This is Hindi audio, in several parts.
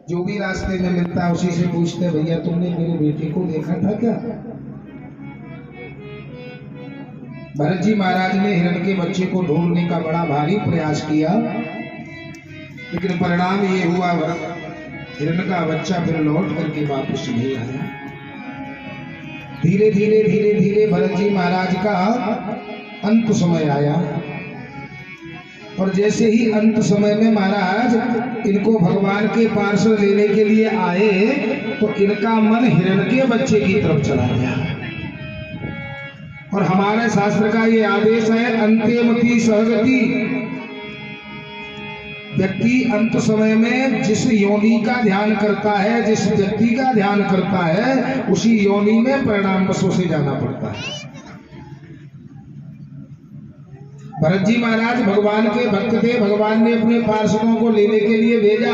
जो भी रास्ते में मिलता है उसी से पूछते हैं, भैया तुमने मेरे बेटे को देखा था क्या? भरत जी महाराज ने हिरण के बच्चे को ढूंढने का बड़ा भारी प्रयास किया, लेकिन परिणाम ये हुआ हिरण का बच्चा फिर लौट करके वापस नहीं आया। धीरे धीरे धीरे धीरे भरत जी महाराज का अंत समय आया, और जैसे ही अंत समय में महाराज इनको भगवान के पार्षद लेने के लिए आए तो इनका मन हिरण के बच्चे की तरफ चला गया। और हमारे शास्त्र का ये आदेश है, अंत्यमति सहगति। व्यक्ति अंत समय में जिस योनि का ध्यान करता है, जिस व्यक्ति का ध्यान करता है, उसी योनि में परिणाम बसों से जाना पड़ता है। भरत जी महाराज भगवान के भक्त थे, भगवान ने अपने पार्षदों को लेने के लिए भेजा,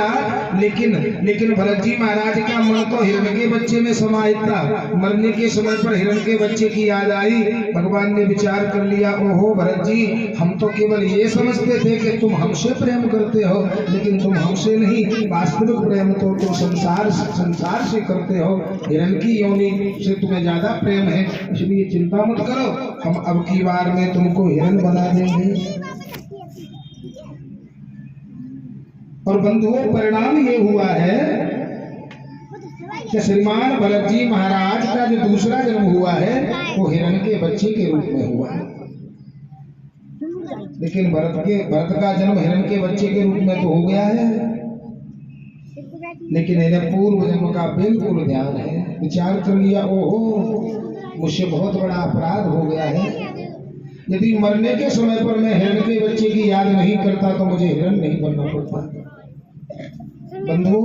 लेकिन भरत जी महाराज का मन तो हिरण के बच्चे में समाहित था। मरने के समय पर हिरण के बच्चे की याद आई। भगवान ने विचार कर लिया, ओहो भरत जी, हम तो केवल ये समझते थे कि तुम हमसे प्रेम करते हो, लेकिन तुम हमसे नहीं, वास्तविक प्रेम तो तुम संसार से करते हो। हिरण की योनि से तुम्हें ज्यादा प्रेम है, इसलिए चिंता मत करो, हम अब की बार में तुमको हिरण बना देंगे। और बंधुओं, परिणाम ये हुआ है कि श्रीमान भरत जी महाराज का जो दूसरा जन्म हुआ है वो हिरण के बच्चे के रूप में हुआ है। लेकिन भरत का जन्म हिरण के बच्चे के रूप में तो हो गया है, लेकिन इन्हें पूर्व जन्म का बिल्कुल ध्यान है। विचार कर लिया, ओहो मुझसे बहुत बड़ा अपराध हो गया है। यदि मरने के समय पर मैं हिरण के बच्चे की याद नहीं करता तो मुझे हिरण नहीं बनना पड़ता। बंधु,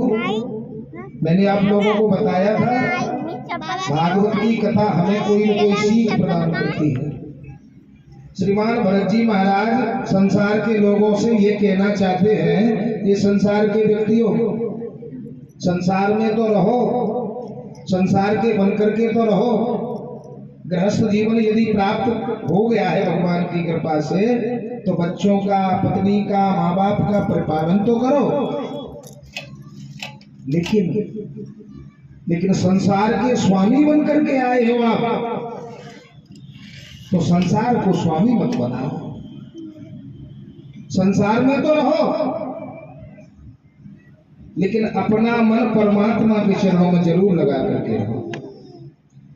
मैंने आप लोगों को बताया था, भागवत की कथा हमें कोई न कोई सीख प्रदान करती है। श्रीमान भरत जी महाराज संसार के लोगों से ये कहना चाहते हैं, ये संसार के व्यक्तियों, संसार में तो रहो, संसार के बन करके तो रहो। गृहस्थ जीवन यदि प्राप्त हो गया है भगवान की कृपा से, तो बच्चों का, पत्नी का, माँ बाप का परिपालन तो करो। लेकिन संसार के स्वामी बन करके आए हो आप, तो संसार को स्वामी मत बनाओ। संसार में तो रहो, लेकिन अपना मन परमात्मा के चरणों में जरूर लगा करके रहो।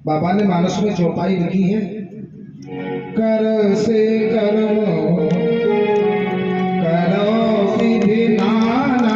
बाबा ने मानस में चौपाई लिखी है, कर से कर्म करो विधि नाना,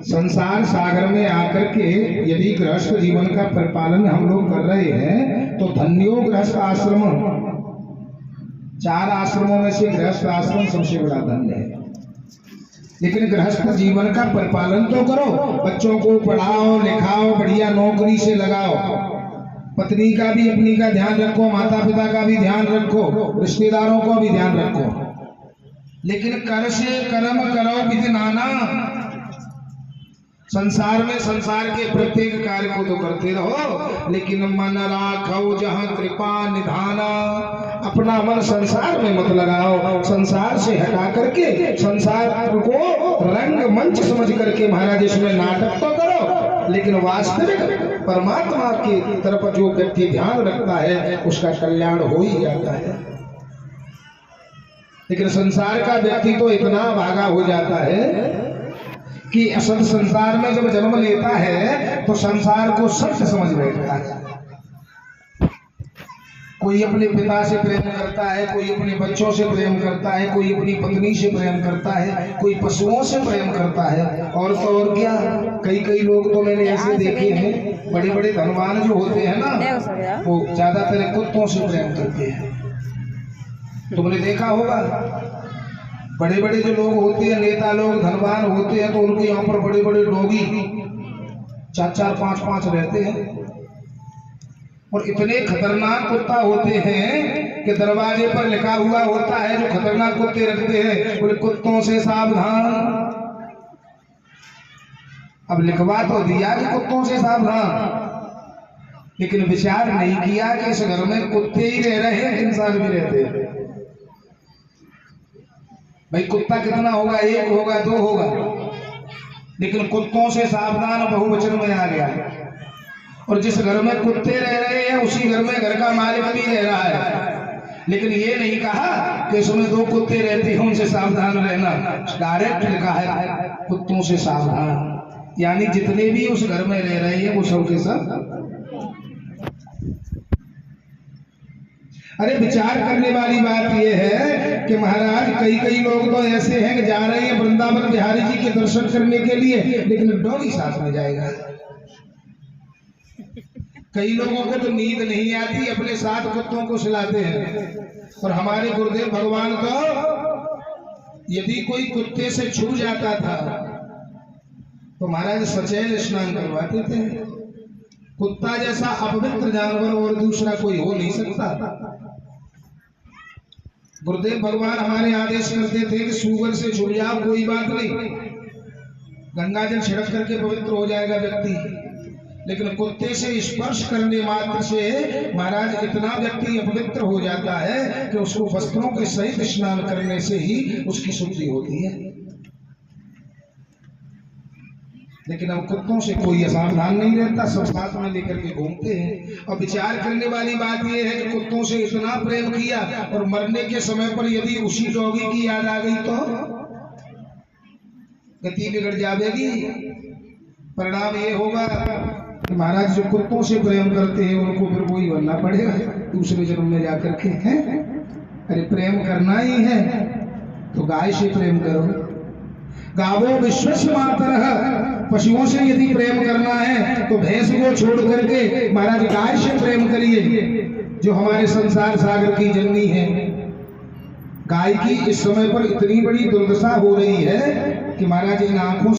संसार सागर में आकर के यदि गृहस्थ जीवन का परिपालन हम लोग कर रहे हैं तो धन्यो गृहस्थ आश्रम। 4 आश्रमों में से गृहस्थ आश्रम सबसे बड़ा धन्य है। लेकिन गृहस्थ जीवन का परिपालन तो करो, बच्चों को पढ़ाओ लिखाओ, बढ़िया नौकरी से लगाओ, पत्नी का भी अपनी का ध्यान रखो, माता पिता का भी ध्यान रखो, रिश्तेदारों का भी ध्यान रखो। लेकिन कर से कर्म करो विधि नाना। संसार में संसार के प्रत्येक कार्य को तो करते रहो, लेकिन मन राखो जहाँ कृपा निधाना। अपना मन संसार में मत लगाओ, संसार से हटा करके संसार को रंग मंच समझ करके महाराज इसमें नाटक तो करो, लेकिन वास्तविक परमात्मा की तरफ जो व्यक्ति ध्यान रखता है उसका कल्याण हो ही जाता है। लेकिन संसार का व्यक्ति तो इतना भागा हो जाता है कि असल संसार में जब जन्म लेता है तो संसार को सत्य समझ बैठता है। कोई अपने पिता से प्रेम करता है, कोई अपने बच्चों से प्रेम करता है, कोई अपनी पत्नी से प्रेम करता है, कोई पशुओं से प्रेम करता है, और तो और क्या, कई लोग तो मैंने ऐसे देखे हैं, बड़े बड़े धनवान जो होते हैं ना, वो ज्यादातर कुत्तों से प्रेम करते हैं। तुमने देखा होगा बड़े बड़े जो लोग होते हैं, नेता लोग, धनवान होते हैं, तो उनके यहाँ पर बड़े बड़े डॉगी 4-4, 5-5 रहते हैं। और इतने खतरनाक कुत्ता होते हैं कि दरवाजे पर लिखा हुआ होता है, जो खतरनाक कुत्ते रखते हैं, बोले कुत्तों से सावधान। अब लिखवा तो दिया कि कुत्तों से सावधान, लेकिन विचार नहीं किया कि इस घर में कुत्ते ही रह रहे हैं, इंसान भी रहते हैं। भाई कुत्ता कितना होगा, 1 होगा, 2 होगा, लेकिन कुत्तों से सावधान बहुवचन में आ गया। और जिस घर में कुत्ते रह रहे हैं उसी घर में घर का मालिक भी रह रहा है, लेकिन ये नहीं कहा कि इसमें 2 कुत्ते रहते हैं उनसे सावधान रहना। डायरेक्ट लिखा है कुत्तों से सावधान, यानी जितने भी उस घर में रह रहे हैं वो सब के सब। अरे विचार करने वाली बात यह है कि महाराज कई लोग तो ऐसे हैं कि जा रहे हैं वृंदावन बिहारी जी के दर्शन करने के लिए, लेकिन डॉगी साथ में जाएगा। कई लोगों को तो नींद नहीं आती, अपने साथ कुत्तों को सुलाते हैं। और हमारे गुरुदेव भगवान तो यदि कोई कुत्ते से छू जाता था तो महाराज सचैल स्नान करवाते थे। कुत्ता जैसा अपवित्र जानवर और दूसरा कोई हो नहीं सकता। गुरुदेव भगवान हमारे आदेश करते थे कि सूगर से छू जाओ कोई बात नहीं, गंगा जल छिड़क करके पवित्र हो जाएगा व्यक्ति, लेकिन कुत्ते से स्पर्श करने मात्र से महाराज इतना व्यक्ति अपवित्र हो जाता है कि उसको वस्त्रों के सहित स्नान करने से ही उसकी शुद्धि होती है। लेकिन अब कुत्तों से कोई सावधान नहीं रहता, सब साथ में लेकर के घूमते हैं। और विचार करने वाली बात यह है कि कुत्तों से इतना प्रेम किया और मरने के समय पर यदि उसी डॉगी की याद आ गई तो गति बिगड़ जाएगी। परिणाम ये होगा कि महाराज जो कुत्तों से प्रेम करते हैं उनको फिर वही बनना पड़ेगा दूसरे जन्म में जाकर के। हैं अरे प्रेम करना ही है तो गाय से प्रेम करो। गावो विश्वस्य मातरः, पशुओं से यदि प्रेम करना है तो भैंस को छोड़ करके महाराज गाय से प्रेम करिए, जो हमारे संसार सागर की जननी है। गाय की इस समय पर इतनी बड़ी दुर्दशा हो रही है कि महाराज इन आंखों